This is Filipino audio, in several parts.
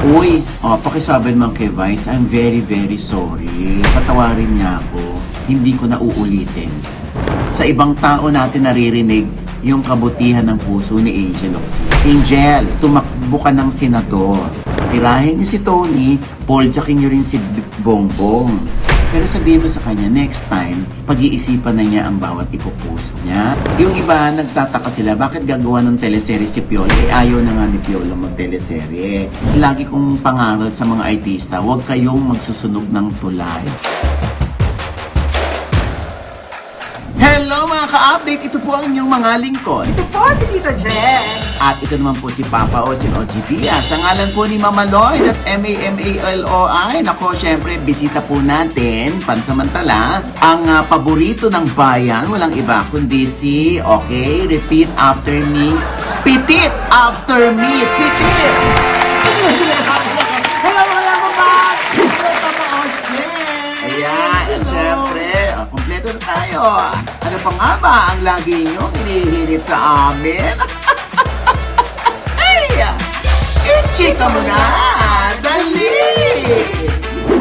Uy, pakisabi naman kay Vice, I'm very sorry. Patawarin niya ako. Hindi ko na uulitin. Sa ibang tao natin naririnig yung kabutihan ng puso ni Angel Oxy. Angel, tumakbo ka ng senador. Tirahin niyo si Tony, Paul-jacking niyo rin si Bongbong. Pero sabihin mo sa kanya, next time, pag-iisipan na niya ang bawat ipopost niya. Yung iba, nagtataka sila, bakit gagawa ng teleserye si Piolo? Ayaw na nga ni Piolo mag-teleserye. Lagi kong pangaral sa mga artista, huwag kayong magsusunog ng tulay. Hello mga ka-update! Ito po ang inyong mga lingkod. Ito po si Tita Jen. At ito naman po si Papa Osin OG Diaz. Sa ngalan po ni Mama Loy, that's M-A-M-A-L-O-I. Nako, syempre, bisita po natin, pansamantala, ang paborito ng bayan, walang iba kundi si, okay, repeat after me, Pitit after me, Pitit! Hello mga kapag! Papa Osin! Ayan, at syempre, kompleto na tayo. Ano pa nga ba ang lagi nyo hinihirit sa amin? Ay! I-chika mo na! Dali!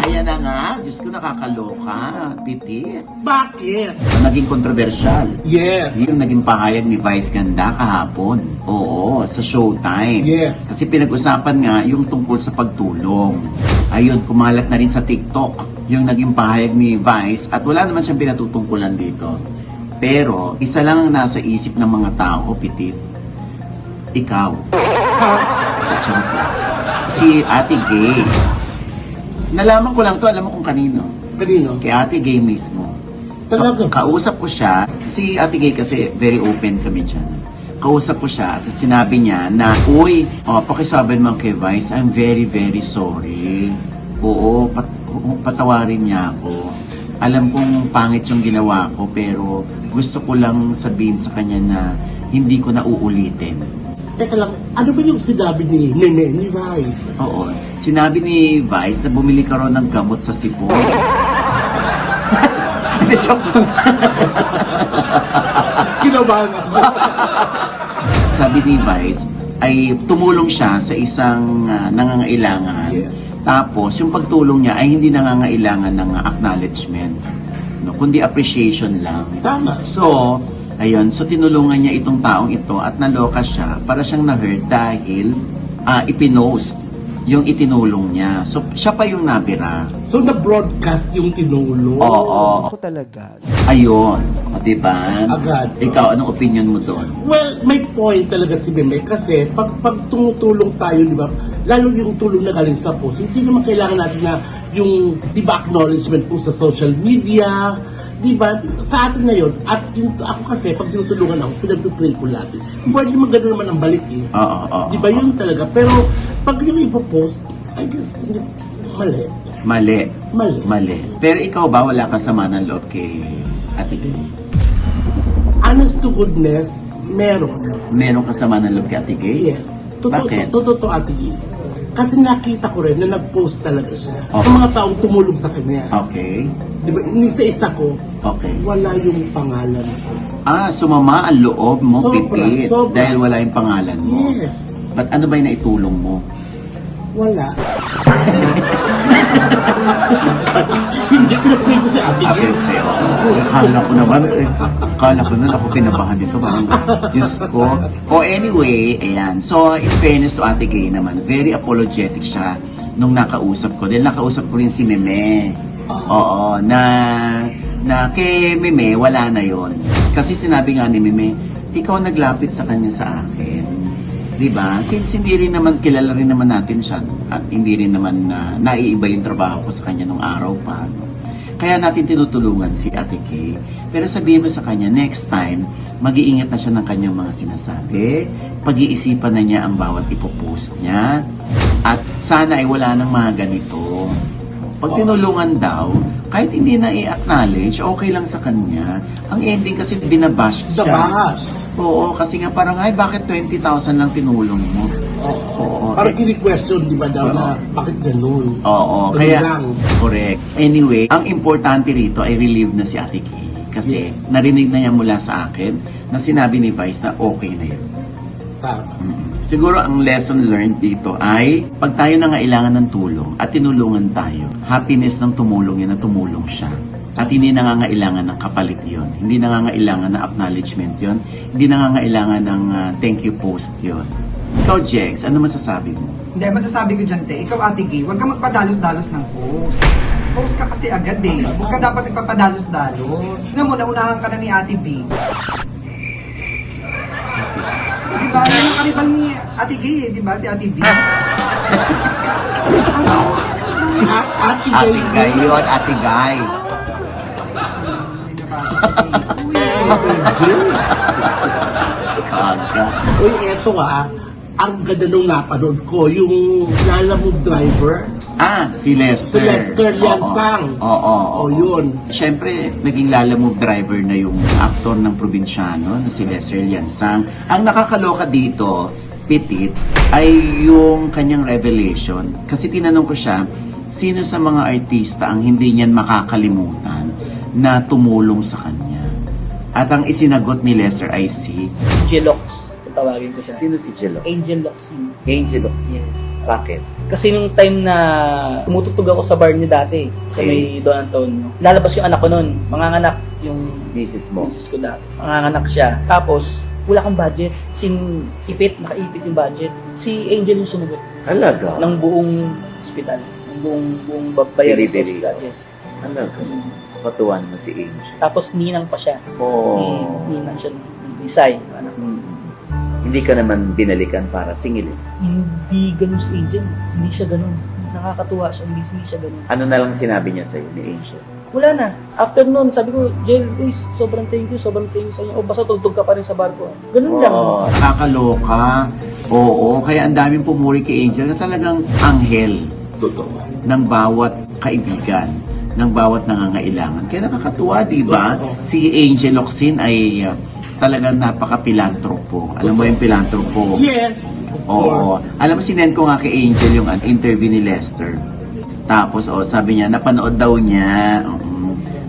Ayan na nga, Diyos ko nakakaloka. Pitit. Bakit? Naging kontrobersyal. Yes. Yung naging pahayag ni Vice Ganda kahapon. Oo, sa Showtime. Yes. Kasi pinag-usapan nga yung tungkol sa pagtulong. Ayun, kumalat na rin sa TikTok yung naging pahayag ni Vice at wala naman siyang pinatutungkulan dito. Pero, isa lang ang nasa isip ng mga tao, Pitit. Ikaw. Charot lang. Si Ate Gay. Nalaman ko lang to, alam mo kung kanino. Kanino? Kay Ate Gay mismo. Talaga? Kausap ko siya. Si Ate Gay kasi very open kami dyan. Kausap ko siya at sinabi niya na, uy, pakisabi naman kay Vice, I'm very sorry. Oo, patawarin niya ako. Alam kong pangit yung ginawa ko pero gusto ko lang sabihin sa kanya na hindi ko na uulitin. Teka lang, ano ba yung sinabi ni Nene, ni Vice? Oo, sinabi ni Vice na bumili ka raw ng gamot sa sipon. Kinabahan ako. Sabi ni Vice ay tumulong siya sa isang nangangailangan. Yes. Tapos yung pagtulong niya ay hindi nangangailangan ng acknowledgement, no, kundi appreciation lang. Tama. So, ayun, so tinulungan niya itong taong ito at naloka siya para siyang na-hurt dahil ipinost yung itinulong niya. So, siya pa yung nabira. So, na-broadcast yung tinulong? Oo. Ako talaga. Ayun. O, diba? Agad. Ikaw, anong opinion mo doon? Well, may point talaga si Meme kasi pag tumutulong tayo, di ba, lalo yung tulong na galing sa post, hindi naman kailangan natin na yung, di ba, acknowledgement po sa social media, di ba, sa atin na yun. At ako kasi, pag tinutulungan ako, pinag-pray ko natin. Pwede naman gano'n naman ang balik eh. Oo. Di ba, yun talaga. Pero, pag yung ipopost, I guess, hindi, mali. Mali. Pero ikaw ba, wala kang sama ng loob kay Ate Gay? Honest to goodness, meron. Meron kang sama ng loob kay Ate Gay? Yes. Bakit? Totoo ate Gil. Kasi nakita ko rin na nag-post talaga siya. Okay. Ng mga taong tumulong sa kanya. Okay. Di ba, isa-isa ko, Okay. wala yung pangalan ko. Sumama ang loob mo, Sobra, Pipit, sobra. dahil wala yung pangalan mo. Yes. Ba't ano ba yung naitulong mo? Wala. Hindi pinapray ko si ate Gil. Akala ko naman ako kinabahan dito. Parang, Diyos ko. Anyway, ayan. So, in fairness to Ate Gay naman, very apologetic siya nung nakausap ko. Dahil nakausap ko rin si Meme. Oo, na kay Meme, wala na yon. Kasi sinabi nga ni Meme, ikaw naglapit sa kanya sa akin. Diba? Since hindi rin naman, kilala rin naman natin siya at hindi rin naman naiiba yung trabaho ko sa kanya nung araw pa. No? Kaya natin tinutulungan si Ate Kay. Pero sabihin mo sa kanya, next time, mag-iingat na siya ng kanyang mga sinasabi. Pag-iisipan na niya ang bawat ipopost niya. At sana ay wala nang mga ganito. Pag tinulungan daw, kahit hindi na i-acknowledge, okay lang sa kanya. Ang ending kasi binabash siya. Dabash. Oo, kasi nga parang, ay, bakit 20,000 lang tinulong mo? Oo. Parang kini-question, di ba daw, na bakit ganun? Oo, Ganun kaya, lang. correct. Anyway, ang importante rito ay relieve na si Ate Kay. Kasi narinig na niya mula sa akin na sinabi ni Vice na okay na yun. Tama. Siguro ang lesson learned dito ay pag tayo nangailangan ng tulong at tinulungan tayo, happiness ng tumulong yan na tumulong siya. At hindi nangangailangan ng kapalit yon, hindi nangangailangan ng acknowledgement yon, hindi nangangailangan ng thank you post yon. Ikaw, Jex, ano masasabi mo? Hindi, masasabi ko dyan, te. Ikaw, Ate Gay, huwag ka magpadalos-dalos ng post. Post ka kasi agad eh. Huwag ka dapat nagpapadalos-dalos. Tingnan mo, naunahan ka na ni Ate B. Diba? Yan ang karibal ni Ate Gay eh, diba? Si Ate B. Si Ate Ate Guy yun, Ate Guy. Kaga. Uy, eto ang ganda nung napanood ko, yung Lalamove Driver. Si Lester. Si Lester Liansang. Oo. O yun. Siyempre, naging lalamove driver na yung aktor ng probinsyano na si Lester Liansang. Ang nakakaloka dito, Pitit, ay yung kanyang revelation. Kasi tinanong ko siya, sino sa mga artista ang hindi niyan makakalimutan na tumulong sa kanya? At ang isinagot ni Lester ay si Jelox, tawagin ko siya. Sino si Jello? Angel Loxy. Angel. Yes. Bakit? Kasi nung time na tumutugtog ako sa bar niya dati, sa may Don Antonio, lalabas yung anak ko nun. Manganganak yung Mrs. misis ko dati. Manganganak siya. Tapos, wala kang budget. Nakaipit yung budget. Si Angel yung sumagot Talaga? ng buong hospital. Ng buong bayaran sa hospital. Yes. Talaga? Patuan mo si Angel. Tapos, ninang pa siya. Ninang siya. Isay. Anak. Hindi ka naman binalikan para singilin. Hindi ganun si Angel. Hindi siya ganun. Nakakatuwa siya. Hindi siya ganun. Ano na lang sinabi niya sa'yo ni Angel? Wala na. After nun, sabi ko, Jel, uy, sobrang thank you sa inyo. O basta tugtog ka pa rin sa barko. Ganun lang. Nakakaloka. Oo, kaya ang daming pumuri kay Angel na talagang anghel Totoo. ng bawat kaibigan, ng bawat nangangailangan. Kaya nakakatuwa, di ba? Totoo. Si Angel Locsin ay talagang napaka-pilantropo. Alam mo yung pilantropo? Yes, of course. Oo. Alam mo, sinend ko nga kay Angel yung interview ni Lester. Tapos, sabi niya, napanood daw niya.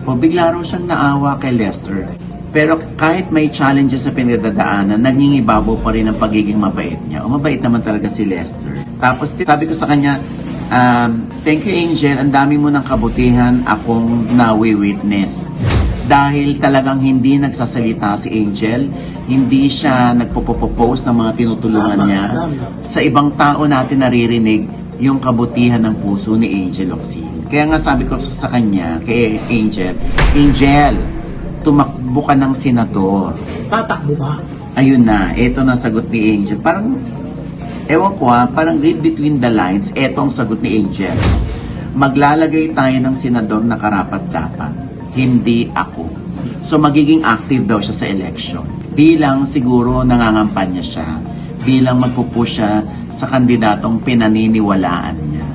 Bigla raw siyang naawa kay Lester. Pero kahit may challenges na pinagdadaanan, nangingibabaw pa rin ang pagiging mabait niya. Mabait naman talaga si Lester. Tapos, sabi ko sa kanya, thank you, Angel. Ang dami mo ng kabutihan akong nawi-witness. Dahil talagang hindi nagsasalita si Angel, hindi siya nagpo-post ng mga tinutulungan niya. Sa ibang tao natin naririnig yung kabutihan ng puso ni Angel Locsin. Kaya nga sabi ko sa kanya, kay Angel, Angel, tumakbo ka ng senador. Tatakbo ba? Ayun na, eto na sagot ni Angel. Parang, ewan ko parang read between the lines, eto ang sagot ni Angel. Maglalagay tayo ng senador na karapat-dapat. Hindi ako. So magiging active daw siya sa election. Bilang siguro nangangampanya siya. Bilang magpupush siya sa kandidatong pinaniniwalaan niya.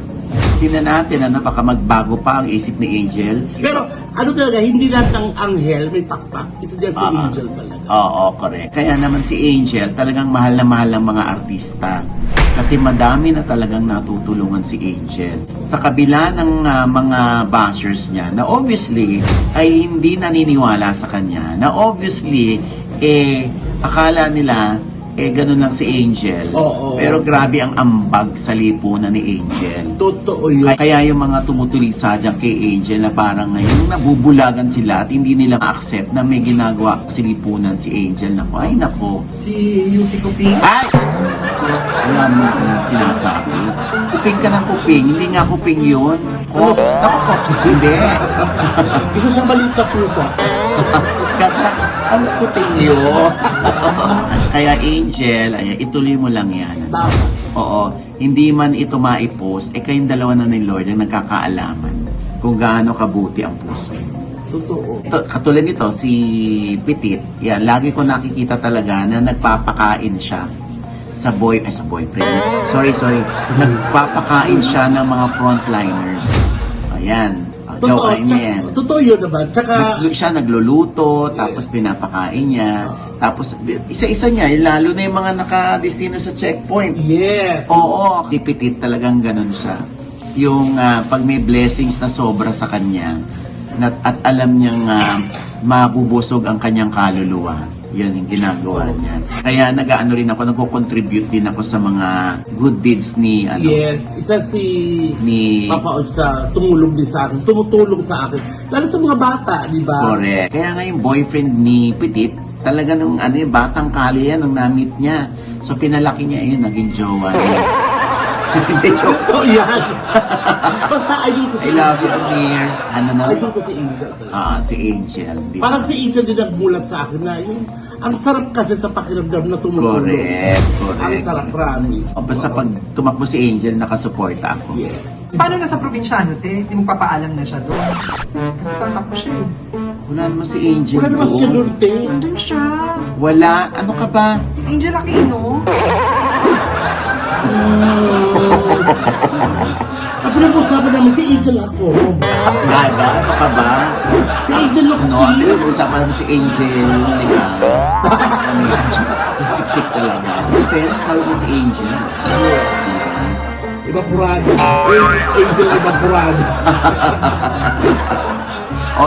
Tingnan natin na baka magbago pa ang isip ni Angel. Pero ano talaga, hindi lahat ng anghel may pakpak. Isa dyan si Angel talaga. Oo, correct. Kaya naman si Angel talagang mahal na mahal ng mga artista. Kasi madami na talagang natutulungan si Angel. Sa kabila ng mga bashers niya, na obviously ay hindi naniniwala sa kanya, na obviously akala nila ganun lang si Angel. Oo. Pero grabe ang ambag sa lipunan ni Angel. Totoo yun. Kaya yung mga tumutulisa dyan kay Angel na parang ngayon nabubulagan sila at hindi nila ma-accept na may ginagawa sa lipunan si Angel. Nako, ay nako. Si Yusi Kuping. Ay! Wala mo kung sinasabi. Kuping ka ng kuping. Hindi nga kuping yun. Kops. Naku, kops. Hindi. Isa siyang maliit na pusa. Kaya, ang kuping yun. Kaya Angel, ituloy mo lang yan. Tama. Oo. Hindi man ito maipost, kayong dalawa na ni Lord ang nagkakaalaman kung gaano kabuti ang puso. Totoo. Katulad nito, si Pitit, yan, lagi ko nakikita talaga na nagpapakain siya sa boyfriend. Sorry. Nagpapakain siya ng mga frontliners. Ayan. Totoo, Joke niya yan. totoo yun naman. Tsaka, Siya nagluluto, tapos pinapakain niya. Tapos, isa-isa niya, lalo na yung mga nakadestino sa checkpoint. yes. Oo, si Pitit talagang ganun siya. Yung pag may blessings na sobra sa kanya, at alam niyang mabubusog ang kanyang kaluluwa, Yan yung ginagawa niya. Kaya nag-ano rin ako, nagko-contribute din ako sa mga good deeds ni ano, Yes, isa si ni Papa Os sa tumulong din sa akin, tumutulong sa akin. Lalo sa mga bata, di ba? Correct. Kaya nga yung boyfriend ni Petit, talaga nung ano yung batang kali yan nung na-meet niya. So pinalaki niya yun, naging jowa niya. Hindi, joke. Oh, yan. Basta idol ko I si love you, Angel. Amir. Ano na? Idol ko si Angel talaga. Si Angel. Di ba? Parang si Angel din nagmulat sa akin na yung ang sarap kasi sa pakiramdam na tumutulong. Correct, correct. Ang sarap, promise. O, basta pag tumakbo si Angel, nakasuporta ako. Yes. Paano na sa probinsyano, te? Hindi mo papaalam na siya doon. Kasi tatakbo siya eh. Wala naman si Angel Wala naman siya doon, te. Nandun siya. Wala. Ano ka ba? Angel Aquino. Ang pinag-usapan namin si Angel ako. Gaga? Ano ka ba? Si Angel Ano? Luxi. Pinag-uusapan namin si Angel. Hindi ka. Ano yun? Siksik talaga. In fairness, tawag mo si Angel. Evaporado. Angel evaporado.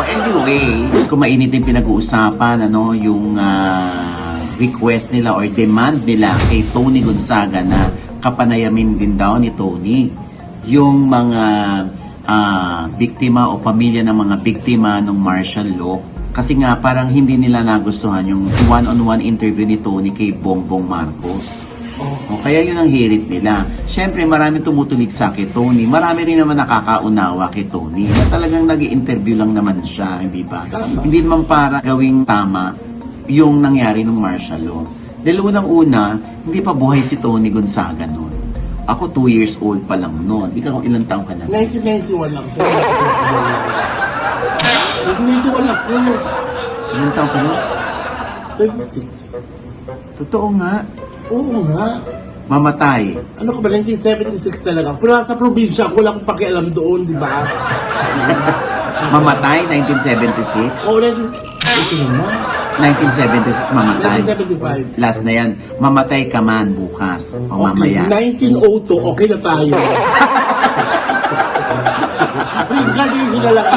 Anyway, gusto ko mainit yung pinag-uusapan, ano, yung request nila or demand nila kay Tony Gonzaga na kapanayamin din daw ni Tony yung mga biktima o pamilya ng mga biktima ng martial law. Kasi nga parang hindi nila nagustuhan yung one-on-one interview ni Tony kay Bongbong Marcos. O kaya yun ang hirit nila. Siyempre, marami tumutulig sa kay Tony. Marami rin naman nakakaunawa kay Tony. Na talagang nag-i-interview lang naman siya, hindi ba? Tama. Hindi naman para gawing tama yung nangyari ng martial law. Dahil unang-una, hindi pa buhay si Tony Gonzaga noon. Ako 2 years old pa lang noon. Ikaw ilang taong ka na? 1991 ako. 1991 ako. Ilang taong ka noon? 36. Totoo nga. Oo nga. Mamatay. Ano ka ba, 1976 talaga. Pero sa probinsya, wala akong pakialam doon, di ba? Mamatay, 1976. Oo, ito naman. 1976 mamatay. 1975. Last na yan. Mamatay ka man bukas. O mamaya. 1902, okay na tayo. Reincarnation na lang.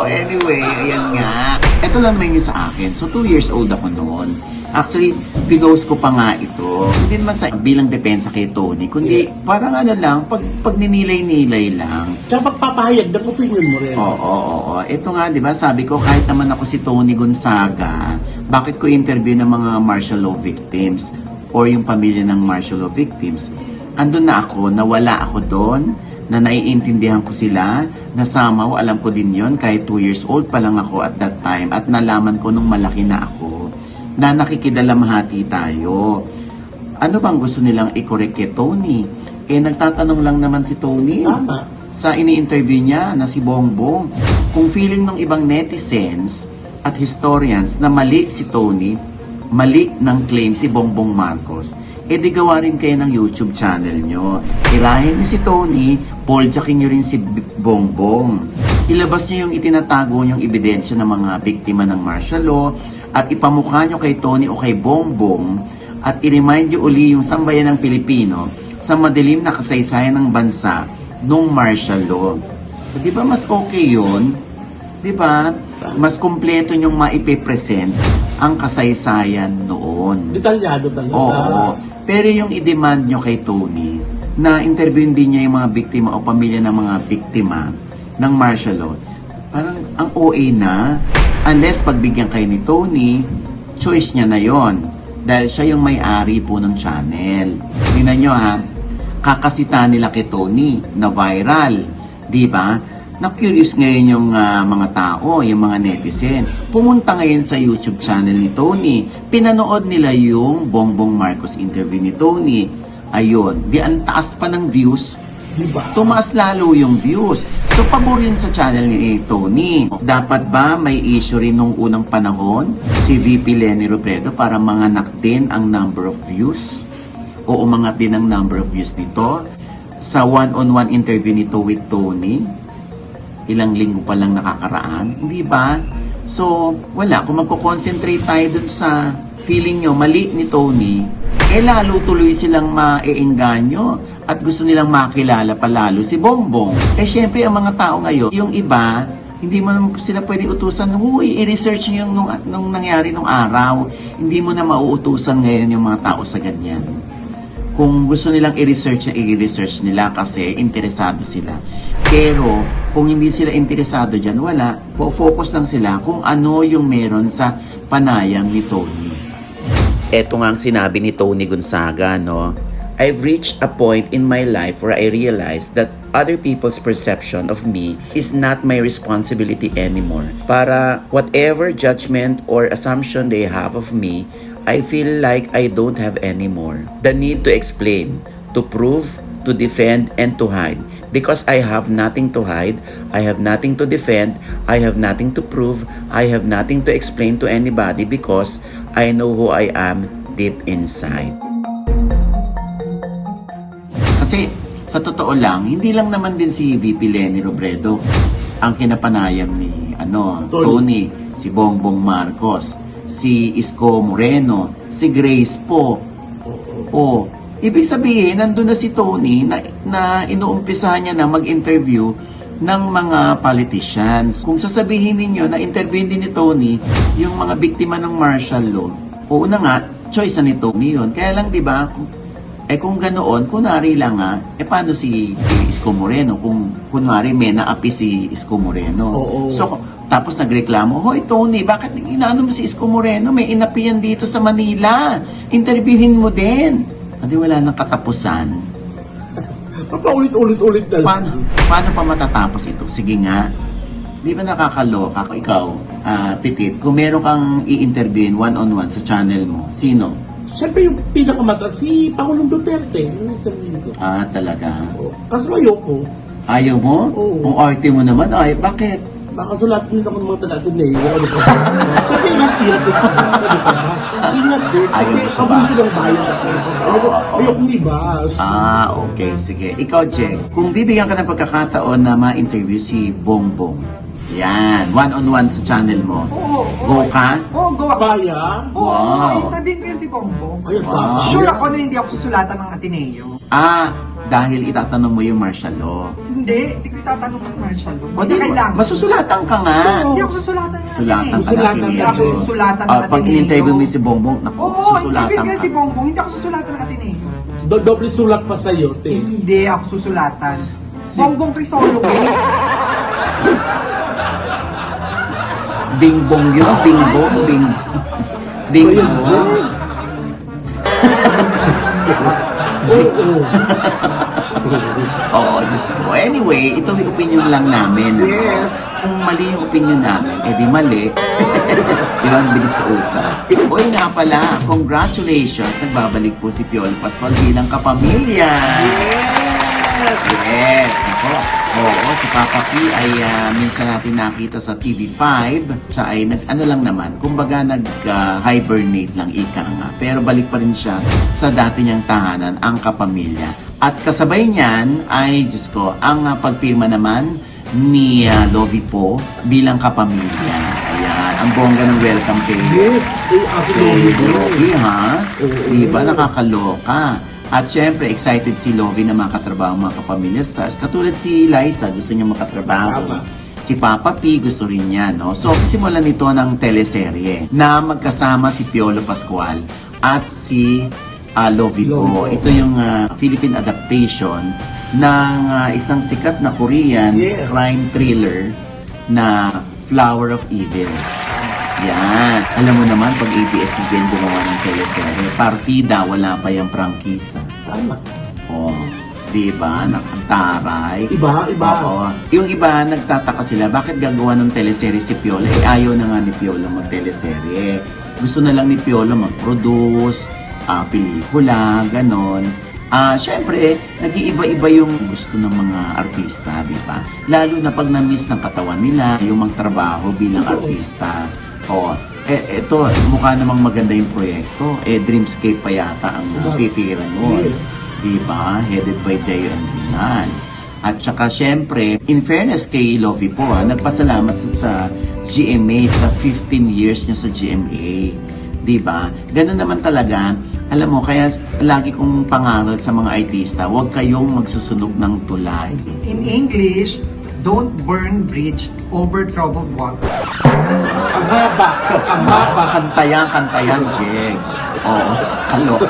Anyway, ayan nga. Ito lang may sa akin. So, 2 years old ako noon. Actually, pinost ko pa nga ito. Hindi naman sa bilang depensa kay Tony, kundi parang ano lang, pag ninilay-nilay lang. Tsaka pagpapahayag, ng opinion mo rin. Oo. Ito nga, di ba, sabi ko, kahit naman ako si Tony Gonzaga, bakit ko interview ng mga martial law victims or yung pamilya ng martial law victims? Andun na ako, nawala ako doon, na naiintindihan ko sila, nasama ko, alam ko din yon kahit 2 years old pa lang ako at that time, at nalaman ko nung malaki na ako, na nakikidalamhati tayo. Ano bang gusto nilang i-correct kay Tony? Nagtatanong lang naman si Tony. Tama. Sa ini-interview niya na si Bongbong, kung feeling ng ibang netizens at historians na mali si Tony, mali ng claim si Bongbong Marcos, di gawa rin kayo ng YouTube channel nyo. Irahin nyo si Tony, poljakin nyo rin si Bongbong. Ilabas nyo yung itinatago nyong ebidensya ng mga biktima ng martial law at ipamukha nyo kay Tony o kay Bongbong at i-remind nyo uli yung sambayan ng Pilipino sa madilim na kasaysayan ng bansa nung martial law. So, di ba mas okay yun? Di ba? Mas kumpleto nyong maipipresent ang kasaysayan noon. Detalyado talaga. Oo. Pero yung i-demand nyo kay Tony na interviewin din niya yung mga biktima o pamilya ng mga biktima ng martial law, parang ang OA na, unless pagbigyan kayo ni Tony, choice niya na yon dahil siya yung may-ari po ng channel. Tingnan nyo ha, kakasita nila kay Tony na viral, di ba? Na-curious ngayon yung mga tao, yung mga netizen. Pumunta ngayon sa YouTube channel ni Tony. Pinanood nila yung Bongbong Marcos interview ni Tony. Ayun, di ang taas pa ng views. Diba? Tumaas lalo yung views. So, pabor yun sa channel ni Tony. Dapat ba may issue rin nung unang panahon si VP Leni Robredo para manganak din ang number of views? O umangat din ang number of views nito? Sa one-on-one interview nito with Tony, ilang linggo pa lang nakakaraan, hindi ba? So, wala. Kung magko-concentrate tayo dun sa feeling nyo, mali ni Tony, lalo tuloy silang maeengganyo at gusto nilang makilala pa lalo si Bongbong. Syempre, ang mga tao ngayon, yung iba, Hindi mo naman sila pwede utusan, huy, i-research nyo yung nung nangyari nung araw. Hindi mo na mauutusan ngayon yung mga tao sa ganyan. Kung gusto nilang i-research na i-research nila kasi interesado sila. Pero kung hindi sila interesado dyan, wala. Focus lang sila kung ano yung meron sa panayam ni Tony. Eto nga ang sinabi ni Tony Gonzaga, no? I've reached a point in my life where I realized that other people's perception of me is not my responsibility anymore. Para whatever judgment or assumption they have of me, I feel like I don't have anymore. The need to explain, to prove, to defend, and to hide. Because I have nothing to hide, I have nothing to defend, I have nothing to prove, I have nothing to explain to anybody because I know who I am deep inside. Kasi sa totoo lang, hindi lang naman din si VP Leni Robredo ang kinapanayam ni Tony, si Bongbong Marcos, si Isko Moreno, si Grace po. O, ibig sabihin, nandun na si Tony na inuumpisahan niya na mag-interview ng mga politicians. Kung sasabihin ninyo na interviewin din ni Tony yung mga biktima ng martial law, oo na nga, choice na ni Tony yun. Kaya lang, di ba, kung ganoon, kunwari lang paano si Isko Moreno? Kung kunwari may naapi si Isko Moreno. Oo. So, tapos nagreklamo, hoy Tony, bakit inaano mo si Isko Moreno? May inapian dito sa Manila. Interviewin mo din. Hindi wala nang katapusan. Paulit-ulit na lang. Paano pa matatapos ito? Sige nga. Di ba nakakaloka? Ikaw, Petit, kung meron kang i-interviewin one-on-one sa channel mo, sino? Siyempre yung pinakamata, si Pangulong Duterte. Yung interview ko. Talaga. Kaso ayoko. Ayaw mo? Oo. Kung arte mo naman, bakit? Baka sulatin nila ng mga taga-Ateneo. Siyempre, ingat-ingat din. Ingat din. Kasi Ayaw mo sa kabuti ng bayan ako. Ayokong libas. Okay, sige. Ikaw, Jex, kung bibigyan ka ng pagkakataon na ma-interview si Bongbong, yan, one-on-one sa channel mo, Oo. go ka? Oo, go ako. Baya? Oo, interviewin ko yan si Bongbong. Ayun Wow. Sure ako na hindi ako susulatan ng Ateneo. Dahil itatanong mo yung martial law. Hindi ko itatanong ng martial law. O Hindi di, kailangan. masusulatan ka nga. Hindi ako susulatan ng Sulatan ka Ateneo. na Hindi ako susulatan ng Pag Ateneo. in-interview mo si Bongbong, naku, Oo, susulatan interviewin ko yan ka. si Bongbong. Hindi ako susulatan ng Ateneo. Doble sulat pa sa'yo, te. Hindi ako susulatan. Bongbong Crisologo. Bingbong yun, bingbong, bingbong. Oo. Oo, Diyos ko. Anyway, ito yung opinion lang namin. Yes. Kung mali yung opinion namin, di mali. Di ba, ang bilis ka usap. Uy nga pala, congratulations. Nagbabalik po si Piolo Pascual bilang kapamilya. Yes. Ako. Oo, si Papa P ay minsan natin nakita sa TV5. Siya ay ano lang naman, kumbaga nag-hibernate lang, ika nga. Pero balik pa rin siya sa dati niyang tahanan, ang kapamilya. At kasabay niyan ay, Diyos ko, ang pagpirma naman ni Lovie po bilang kapamilya. Ayan, ang bongga ng welcome kay Lovie, ha? Diba, nakakaloka. At syempre, excited si Lovie na makatrabaho mga kapamilya stars. Katulad si Liza, gusto niya makatrabaho. Tama. Si Papa P, gusto rin niya, no? So, simulan nito ng teleserye na magkasama si Piolo Pascual at si Lovie po. Ito yung Philippine adaptation ng isang sikat na Korean crime thriller na Flower of Evil. Yan. Alam mo naman, pag ABS-CBN gumawa ng teleserye, partida, wala pa yung prangkisa. Tama. Diba? Nakataray. Iba. Oo. Yung iba, nagtataka sila, bakit gagawa ng teleserye si Piolo? Ayaw na nga ni Piolo mag-teleserye. Gusto na lang ni Piolo mag-produce, pelikula, ganon. Syempre, nag-iiba-iba yung gusto ng mga artista, di ba? Lalo na pag na-miss ng katawan nila, yung magtrabaho bilang artista. Ito, mukha namang maganda yung proyekto. Dreamscape pa yata ang titiran mo. Di ba? Headed by Dayo Andrinan. At saka, syempre, in fairness kay Lovie po, nagpasalamat sa GMA sa 15 years niya sa GMA. Diba? Ganun naman talaga. Alam mo, kaya lagi kong pangaral sa mga artista, huwag kayong magsusunog ng tulay. In English, Don't burn bridge over troubled water. Ang haba. Ang haba. Kantayan, Jegs. Oo, kalok.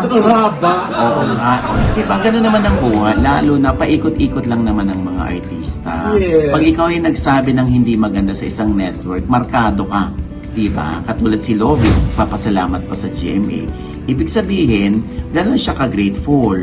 Ang haba. Oo nga. Diba, ganun naman ang buhay. Lalo na paikot-ikot lang naman ang mga artista. Yes. Pag ikaw ay nagsabi ng hindi maganda sa isang network, markado ka. Diba? Katulad si Lovie, papasalamat pa sa GMA. Ibig sabihin, ganun siya ka-grateful.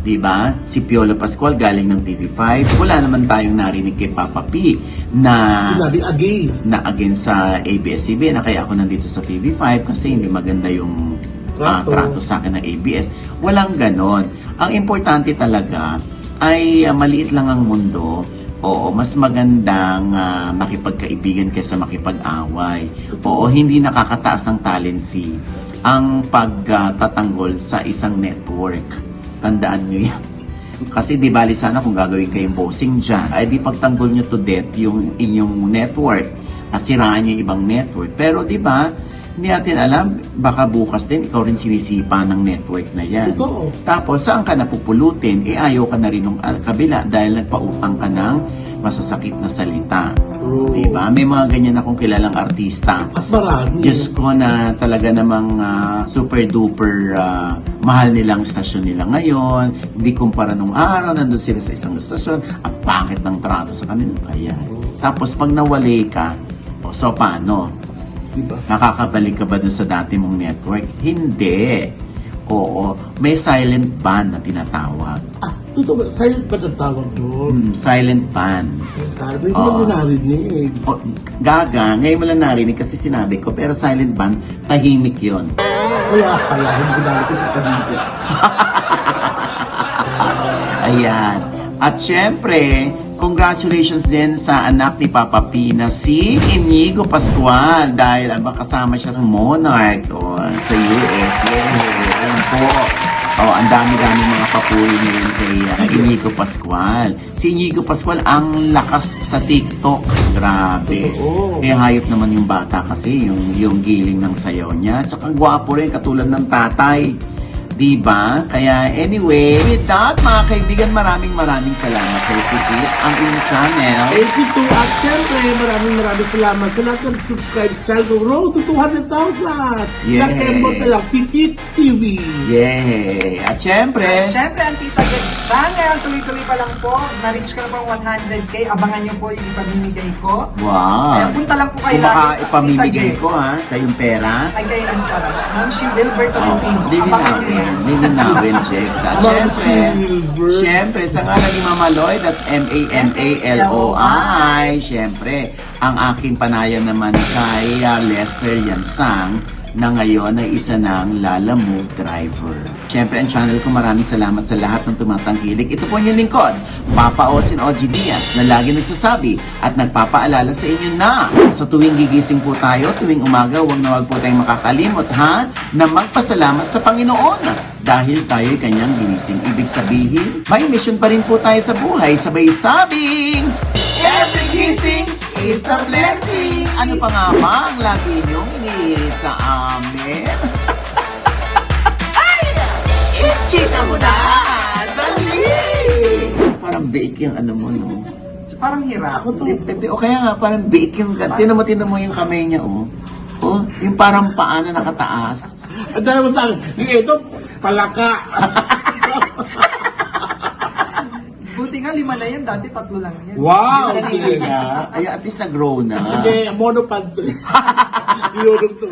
Diba? Si Piolo Pascual galing ng TV5. Wala naman tayong narinig kay Papa P na Sinabi against. against sa ABS-CBN na kaya ako nandito sa TV5 kasi hindi maganda yung trato sa akin ng ABS. Walang ganon. Ang importante talaga ay maliit lang ang mundo. Oo, mas magandang makipagkaibigan kaysa makipag-away. Oo, hindi nakakataas ang talent fee ang pagtatanggol sa isang network. Tandaan nyo yan. Kasi di bali sana kung gagawin kayong bossing dyan, ay di pagtanggol nyo to death yung inyong network at siraan nyo yung ibang network. Pero di ba, hindi natin alam, baka bukas din ikaw rin sinisipa ng network na yan. Totoo. Tapos saan ka napupulutin? Ayaw ka na rin ng kabila dahil nagpautang ka ng masasakit na salita. True. Diba? May mga ganyan akong kilalang artista. At marami. Diyos ko na talaga namang super duper mahal nilang stasyon nila ngayon. Hindi kumpara nung araw, nandun sila sa isang stasyon. Ang pangit ng trato sa kanila. Ayan. Tapos pag nawali ka, so paano? Diba? Nakakabalik ka ba dun sa dati mong network? Hindi. Oo. May silent ban na tinatawag. Totoo ba? Silent ba ang tawag doon? Silent ban. Hindi mo narinig. O, gaga, ngayon mo lang narinig kasi sinabi ko, pero silent ban, tahimik yon. Kaya pala, hindi sinabi ko sa kanila. Ayan. At syempre, congratulations din sa anak ni Papa P na si Inigo Pascual dahil kasama siya sa Monarch sa US. Ayan po. Ang dami-dami mga papuri ngayon kay Inigo Pascual. Si Inigo Pascual ang lakas sa TikTok. Grabe. Oo. Kaya hayop naman yung bata kasi, yung giling ng sayaw niya. Tsaka gwapo rin, katulad ng tatay. Diba? Kaya anyway, with that, mga kaibigan, maraming salamat sa isikip ang inyong channel. Thank you to at syempre, maraming salamat sa lahat ng subscribe sa channel ko. Road to 200,000! Yeah. Nakembot na lang, Pikit TV! Yay! At syempre, Siyempre, ang Tita Gets Channel, tuloy-tuloy pa lang po. Na-reach ka na pang 100K. Abangan nyo po yung ipamimigay ko. wow! Kaya punta lang po kayo Kung baka lagi. ipamimigay Tita ko sa yung pera. Ay, kayo lang para. Ma'am Shi Wilbert Tolentino. Abangan nyo yan. Lilinawin, Jex. At Ma'am syempre, Silver. sa ngalan ni Mama Loy, that's M-A-M-A-L-O-I. Syempre, ang aking panayam naman kay Lester Yansang na ngayon ay isa ng Lala Move driver. Syempre, ang channel ko, maraming salamat sa lahat ng tumatangkilik. Ito po yung lingkod, Papa Osin Oji Diaz, na lagi nagsasabi at nagpapaalala sa inyo na sa tuwing gigising po tayo, tuwing umaga, huwag na huwag po tayong makakalimot, na magpasalamat sa Panginoon dahil tayo'y kanyang ginising. Ibig sabihin, may mission pa rin po tayo sa buhay. Sabay sabing, every gising is a blessing. Ano pa nga ba ang lagi niyong inihirit sa amin? Ay! Ichika mo na! Dali! Parang biik yung ano mo, no? Parang hirap. O kaya nga, parang biik yung... Tinan mo yung kamay niya, oh. Oh, yung parang paa na nakataas. Ang dala mo sa akin, ito, palaka! Buti nga 5 na yan. Dati 3 lang yan. Wow! Kanina niya, kaya at least nag-grow na. Hindi, monopad to. Dinudog to.